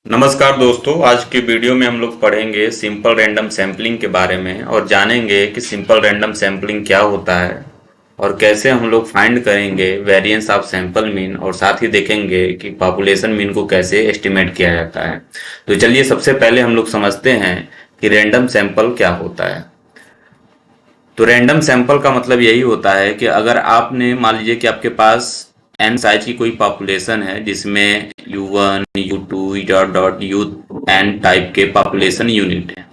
नमस्कार दोस्तों, आज की वीडियो में हम लोग पढ़ेंगे सिंपल रैंडम सैम्पलिंग के बारे में और जानेंगे कि सिंपल रैंडम सैम्पलिंग क्या होता है और कैसे हम लोग फाइंड करेंगे वेरिएंस ऑफ सैंपल मीन, और साथ ही देखेंगे कि पॉपुलेशन मीन को कैसे एस्टिमेट किया जाता है। तो चलिए सबसे पहले हम लोग समझते हैं कि रैंडम सैंपल क्या होता है। तो रैंडम सैंपल का मतलब यही होता है कि अगर आपने मान लीजिए कि आपके पास एन साइज की कोई पॉपुलेशन है जिसमें U1, U2 dot dot U N type के पॉपुलेशन यूनिट है।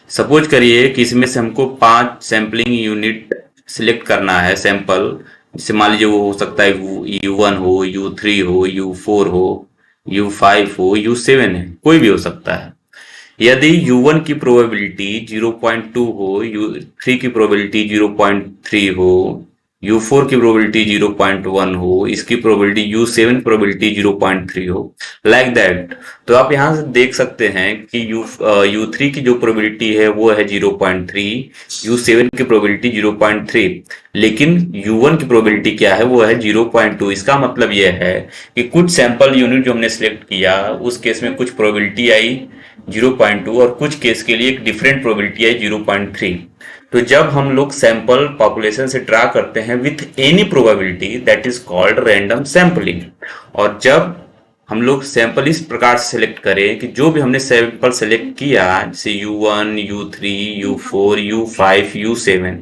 सपोज करिए कि इसमें से हमको 5 सैम्पलिंग यूनिट सिलेक्ट करना है सैंपल। जैसे मान लीजिए वो हो सकता है U1 हो, U3 हो, U4 हो, U5 हो, U7 है, कोई भी हो सकता है। यदि U1 की प्रोबेबिलिटी 0.2 हो, U3 की प्रोबेबिलिटी 0.3 हो, U4 की प्रोबेबिलिटी 0.1 हो, इसकी प्रोबेबिलिटी U7 प्रोबेबिलिटी 0.3 हो, लाइक दैट। तो आप यहाँ से देख सकते हैं कि U3 की जो प्रोबेबिलिटी है वो है 0.3, U7 की प्रोबेबिलिटी 0.3, लेकिन U1 की प्रोबेबिलिटी क्या है, वो है 0.2। इसका मतलब यह है कि कुछ सैंपल यूनिट जो हमने सिलेक्ट किया उस केस में कुछ प्रोबेबिलिटी आई 0.2 और कुछ केस के लिए एक डिफरेंट प्रोबेबिलिटी है 0.3। तो जब हम लोग सैंपल पॉपुलेशन से ड्रा करते हैं with any probability, that is called random sampling. और जब हम लोग सैंपल इस प्रकार से सिलेक्ट करें कि जो भी हमने सैंपल सेलेक्ट किया, जैसे U1, U3, U4, U5, U7,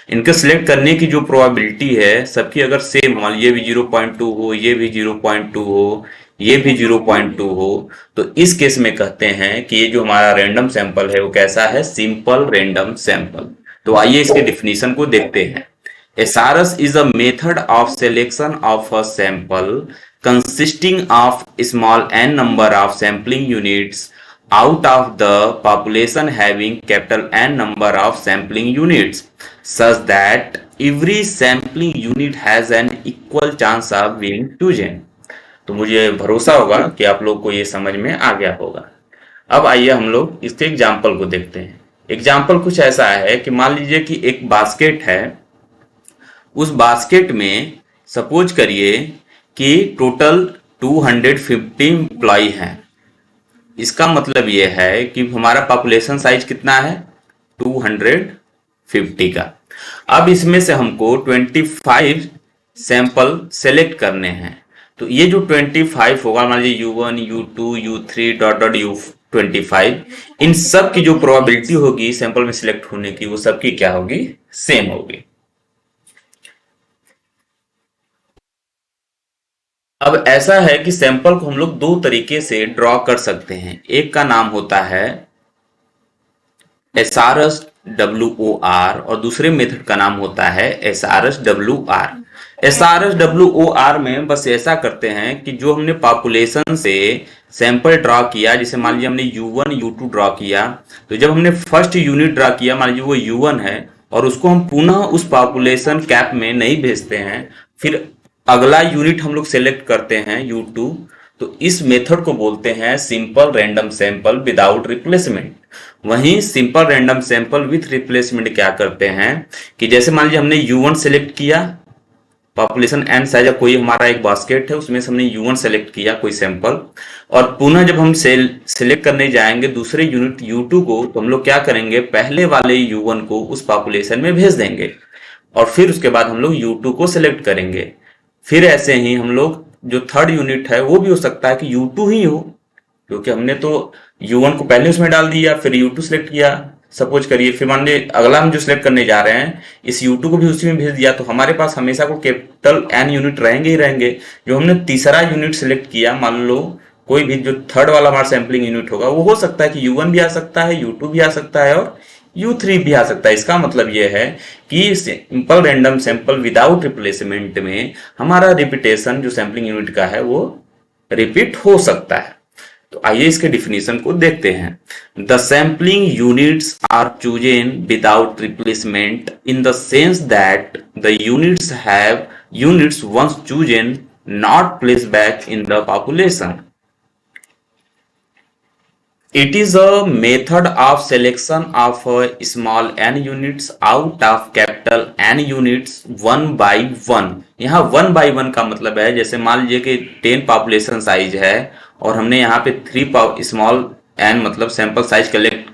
इनके सिलेक्ट करने की जो प्रोबेबिलिटी है सबकी अगर सेम हो, ये भी 0.2 हो, ये भी 0.2 हो, ये भी 0.2 हो, तो इस केस में कहते हैं कि ये जो हमारा रैंडम सैंपल है वो कैसा है, सिंपल रैंडम सैंपल। तो आइए इसके डिफिनीशन को देखते हैं। A SARS is a method of selection of a sample consisting of small n number of sampling units out of the population having capital N number of sampling units such that every sampling unit has an equal chance of being chosen। तो मुझे भरोसा होगा कि आप लोग को ये समझ में आ गया होगा। अब आइए हम लोग इसके एग्जाम्पल को देखते हैं। एग्जाम्पल कुछ ऐसा है कि मान लीजिए कि एक बास्केट है, उस बास्केट में सपोज करिए कि टोटल 250 एम्प्लॉय हैं। इसका मतलब यह है कि हमारा पॉपुलेशन साइज कितना है, 250 का। अब इसमें से हमको 25 सैंपल सेलेक्ट करने हैं। तो ये जो 25 होगा, मान लीजिए U1, U2, U3 dot dot U25, इन सब की जो प्रोबेबिलिटी होगी सैंपल में सिलेक्ट होने की, वो सबकी क्या होगी, सेम होगी। अब ऐसा है कि सैंपल को हम लोग दो तरीके से ड्रॉ कर सकते हैं। एक का नाम होता है SRSWOR और दूसरे मेथड का नाम होता है SRSWR। SRSWOR में बस ऐसा करते हैं कि जो हमने पॉपुलेशन से सैंपल ड्रॉ किया, जैसे मान लीजिए हमने U1, U2 ड्रॉ किया, तो जब हमने फर्स्ट यूनिट ड्रॉ किया, मान लीजिए वो U1 है, और उसको हम पुनः उस पॉपुलेशन कैप में नहीं भेजते हैं, फिर अगला यूनिट हम लोग सेलेक्ट करते हैं U2, तो इस मेथड को बोलते हैं simple random sample without replacement. वहीं simple random sample with replacement क्या करते हैं कि जैसे मान लीजिए हमने U1 सेलेक्ट किया, पॉपुलेशन एन साइज कोई हमारा एक बास्केट है, उसमें से हमने U1 सेलेक्ट किया कोई सैंपल, और पुनः जब हम सेलेक्ट करने जाएंगे दूसरे यूनिट U2 को, तो हम लोग क्या करेंगे, पहले वाले U1 को उस पॉपुलेशन में भेज देंगे और फिर उसके बाद हम लोग U2 को सिलेक्ट करेंगे। फिर ऐसे ही हम लोग जो थर्ड यूनिट है वो भी हो सकता है कि U2 ही हो, क्योंकि हमने तो U1 को पहले उसमें डाल दिया, फिर U2 सिलेक्ट किया सपोज करिए, फिर मान लीजिए अगला हम जो सिलेक्ट करने जा रहे हैं इस U2 को भी उसी में भेज दिया, तो हमारे पास हमेशा को कैपिटल N यूनिट रहेंगे ही रहेंगे। जो हमने तीसरा यूनिट सिलेक्ट किया, मान लो कोई भी जो थर्ड वाला हमारा सैम्पलिंग यूनिट होगा, वो हो सकता है कि U1 भी आ सकता है, U2 भी आ सकता है और U3 भी आ सकता है। इसका मतलब यह है कि simple random sample without replacement में हमारा रिपीटेशन जो सैम्पलिंग यूनिट का है वो रिपीट हो सकता है। तो आइए इसके डिफिनीशन को देखते हैं। The sampling units are chosen without replacement in the sense that the units have units once chosen not place back in the population. It is a method of selection of small n units out of capital capital N units one by one. यहाँ one by one का मतलब है जैसे मान लीजिए कि 10 population size है और हमने यहाँ पे 3 स्मॉल एन मतलब सैंपल साइज सिलेक्ट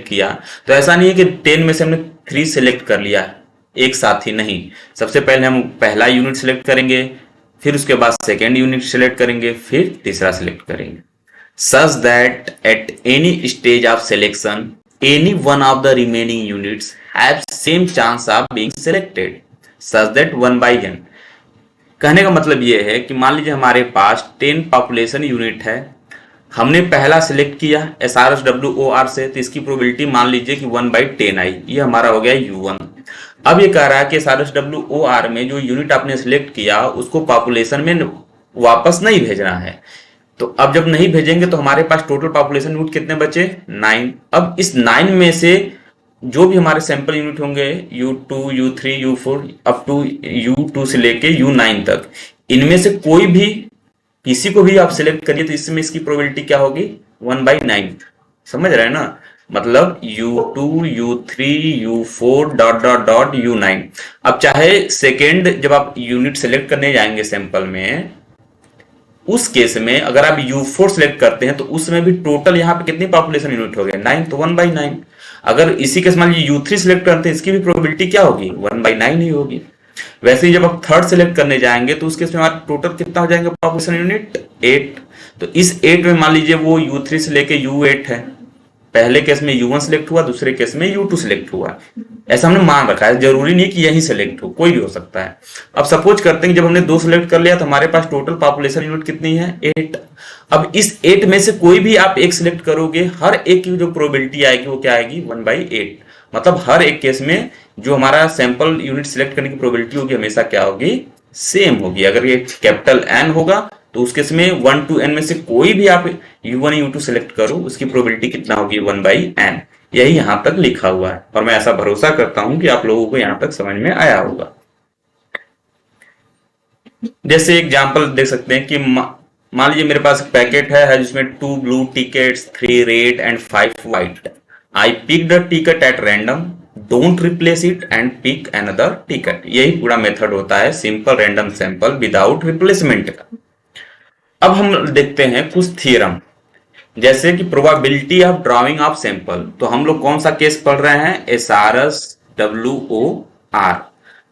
किया, तो ऐसा नहीं है कि 10 में से हमने 3 सिलेक्ट कर लिया एक साथ ही, नहीं। सबसे पहले हम पहला यूनिट सिलेक्ट करेंगे, फिर उसके बाद सेकेंड यूनिट सिलेक्ट करेंगे, फिर तीसरा सिलेक्ट करेंगे। such that at any stage of selection any one of the remaining units have same chance of being selected such that 1 by n। कहने का मतलब ये है कि मान लीजिए हमारे पास 10 पॉपुलेशन यूनिट है, हमने पहला सिलेक्ट किया SRSWOR से, तो इसकी प्रोबेबिलिटी मान लीजिए कि 1/10 आई, ये हमारा हो गया U1। अब ये कह रहा है कि SRSWOR में जो यूनिट आपने सिलेक्ट किया उसको पॉपुलेशन में वापस नहीं भेजना है, तो अब जब नहीं भेजेंगे तो हमारे पास टोटल पॉपुलेशन यूनिट कितने बचे? 9। अब इस 9 में से जो भी हमारे सैंपल यूनिट होंगे U2, U3, U4 up to U2 से लेके U9 तक, इनमें से कोई भी किसी को भी आप सिलेक्ट करिए तो इसमें इसकी प्रोबेबिलिटी क्या होगी? 1/9। समझ रहे हैं ना? मतलब U2, U3, U4 dot dot dot U9। अब चाहे सेकेंड जब आप यूनिट सिलेक्ट करने जाएंगे सैंपल में, उस केस में अगर आप U4 सिलेक्ट करते हैं तो उसमें भी टोटल यहाँ पे कितनी पॉपुलेशन यूनिट हो गए? 9, तो 1/9। अगर इसी केस मान लीजिए U3 सिलेक्ट करते हैं, इसकी भी प्रोबेबिलिटी क्या होगी? 1/9 ही होगी। वैसे ही जब आप थर्ड सिलेक्ट करने जाएंगे तो उस केस में हमारा टोटल कितना हो जाएंगे पॉपुलेशन यूनिट? 8। तो इस 8 में मान लीजिए वो U3 से लेके U8 है, पहले केस में U1 सिलेक्ट हुआ, दूसरे केस में U2 सिलेक्ट हुआ, ऐसा हमने मान रखा है। जरूरी नहीं कि यही सिलेक्ट हो, कोई भी हो सकता है। अब सपोज करते हैं जब हमने 2 सिलेक्ट कर लिया तो हमारे पास टोटल पॉपुलेशन यूनिट कितनी है? 8। अब इस 8 में से कोई भी आप एक सिलेक्ट करोगे, हर एक की जो प्रोबेबिलिटी आएगी वो क्या आएगी? 1/8। मतलब हर एक केस में जो हमारा सैंपल यूनिट सिलेक्ट करने की प्रोबेबिलिटी होगी हमेशा क्या होगी? सेम होगी। अगर ये कैपिटल एन होगा तो उस केस में 1 to n में से कोई भी आप U1 U2 सिलेक्ट करो, उसकी प्रोबेबिलिटी कितना होगी? 1/n। यही यहां तक लिखा हुआ है और मैं ऐसा भरोसा करता हूं कि आप लोगों को यहां तक समझ में आया होगा। जैसे एग्जांपल देख सकते हैं कि मान लीजिए मेरे पास एक पैकेट है जिसमें 2 blue tickets, 3 red and 5 white. I pick the ticket at random, don't replace it and pick another ticket. यही पूरा मेथड होता है simple random sample without replacement का। अब हम देखते हैं कुछ थ्योरम, जैसे कि probability of drawing of sample. तो हम लोग कौन सा केस पढ़ रहे हैं? SRSWOR।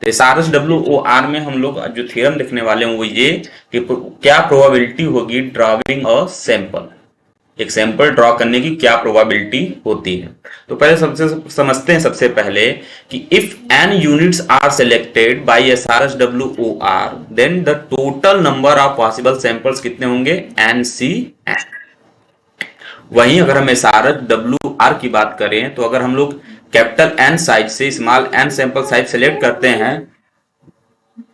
तो SRSWOR में हम लोग जो थ्योरम लिखने वाले हैं वो ये कि क्या प्रोबेबिलिटी होगी ड्राइंग अ सैंपल, एक सैंपल ड्रॉ करने की क्या प्रोबेबिलिटी होती है। तो पहले सबसे समझते हैं सबसे पहले कि if n units are selected by SRSWOR then the total number of possible samples कितने होंगे? NCN। वहीं अगर हम SRSWOR की बात करें तो अगर हम लोग कैपिटल N साइज से small n sample size select करते हैं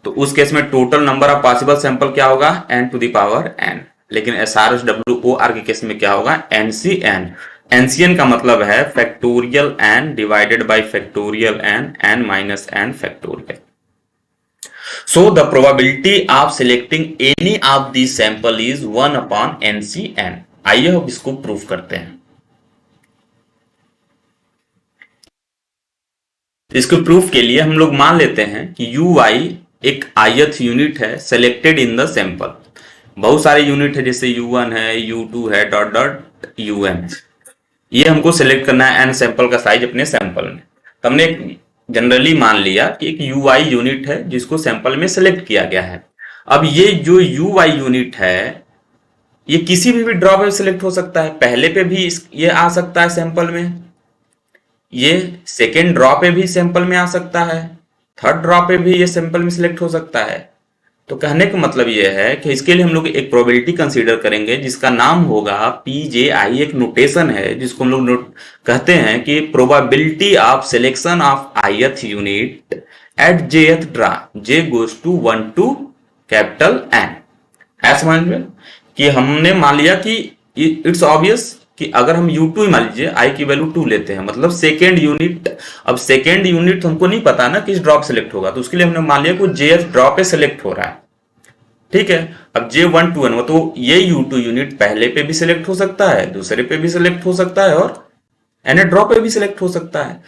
तो उस केस में total number of possible sample क्या होगा? n⁴n। लेकिन SRSWOR के केस में क्या होगा? NCN। NCN का मतलब है factorial n divided by factorial n minus n factorial. So the probability of selecting any of these sample is 1/NCN। आइए अब इसको प्रूफ करते हैं। इसको प्रूफ के लिए हम लोग मान लेते हैं कि UI एक ith यूनिट है सिलेक्टेड इन द सैंपल। बहुत सारे यूनिट है जैसे U1 है, U2 है, डॉट डॉट UN। ये हमको सिलेक्ट करना है n सैंपल का साइज अपने सैंपल में। तो हमने जनरली मान लिया कि एक UI यूनिट है जिसको सैंपल में सिलेक्ट किया गया है। अब ये जो UI यूनिट है ये किसी भी ड्रॉ पे सिलेक्ट हो सकता है, पहले पे भी ये आ सकता है सैंपल में, ये सेकेंड ड्रॉ पे भी सैंपल में आ सकता है, थर्ड ड्रॉ पे भी ये सैंपल में सिलेक्ट हो सकता है। तो कहने का मतलब ये है कि इसके लिए हम लोग एक प्रोबेबिलिटी कंसीडर करेंगे जिसका नाम होगा PJI। एक नोटेशन है जिसको हम लोग कहते हैं कि probability of selection of ith unit at jth draw, j goes to 1 to capital N। ऐसा समझ में कि हमने मान लिया कि इट्स ऑब्वियस कि अगर हम U2 मान लीजिए I की वैल्यू 2 लेते हैं, मतलब सेकेंड यूनिट। अब सेकेंड यूनिट तो हमको नहीं पता ना किस ड्रॉप सेलेक्ट होगा, तो उसके लिए हमने मान लिया कि jth ड्रॉप पे सेलेक्ट हो रहा है। ठीक है, अब J1 to N तो ये U2 यूनिट पहले पे भी सिलेक्ट हो सकता है, दूसरे पे भी सिलेक्ट हो सकता है और nth ड्रॉप पे भी सिलेक्ट हो सकता है।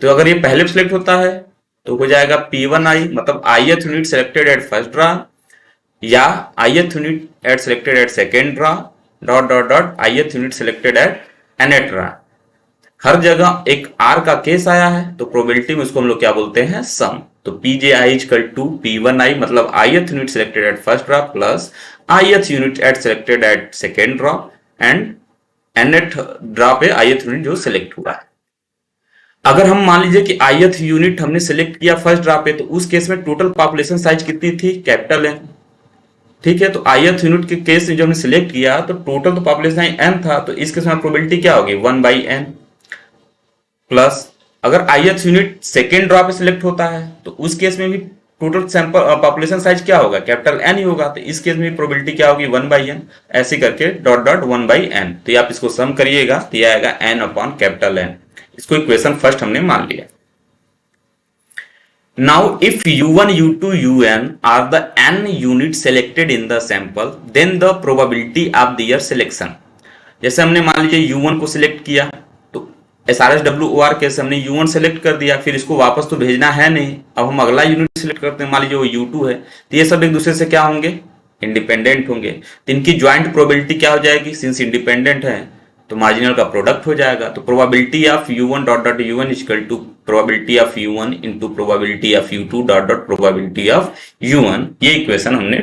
तो अगर ये पहले सिलेक्ट होता है तो हो जाएगा P1i, मतलब ith unit selected at first draw, या ith unit at selected at second draw, dot dot dot ith unit selected at nth draw. हर जगह एक आर का केस आया है तो प्रोबेबिलिटी में उसको हम लोग क्या बोलते हैं, सम। तो Pji इक्वल टू P1i, मतलब ith unit selected at first draw plus ith unit at selected at second draw and nth draw पे ith यूनिट जो सिलेक्ट हुआ है। अगर हम मान लीजिए कि ith यूनिट हमने सिलेक्ट किया फर्स्ट ड्रा पे, तो उस केस में टोटल पॉपुलेशन साइज कितनी थी, कैपिटल एन। ठीक है, तो ith यूनिट के केस में जो हमने सिलेक्ट किया तो टोटल तो पॉपुलेशन n था, तो इस केस में प्रोबेबिलिटी क्या होगी, 1/n। प्लस अगर ith यूनिट सेकेंड ड्रा पे सिलेक्ट होता है तो उस केस में भी टोटल सैंपल पॉपुलेशन साइज क्या होगा, कैपिटल एन ही होगा, तो इस केस में प्रोबेबिलिटी क्या होगी, 1/n। ऐसे करके डॉट डॉट 1/n। तो ये आप इसको सम करिएगा तो ये आएगा n अपॉन कैपिटल एन। इसको इक्वेशन फर्स्ट हमने मान लिया। Now if u1 u2 un are the n unit selected in the sample, then the probability of their selection. जैसे हमने मान लीजिए u1 को सिलेक्ट किया तो SRSWOR केस हमने u1 सेलेक्ट कर दिया, फिर इसको वापस तो भेजना है नहीं, अब हम अगला यूनिट सेलेक्ट करते हैं, मान लीजिए वो u2 है, तो ये सब एक दूसरे से क्या होंगे, इंडिपेंडेंट होंगे। तो इनकी ज्वाइंट प्रोबेबिलिटी क्या हो जाएगी, सिंस इंडिपेंडेंट है तो मार्जिनल का प्रोडक्ट हो जाएगा। तो probability of u1 dot dot u1 equal to probability of u1 into probability of u2 dot dot probability of u1। ये इक्वेशन हमने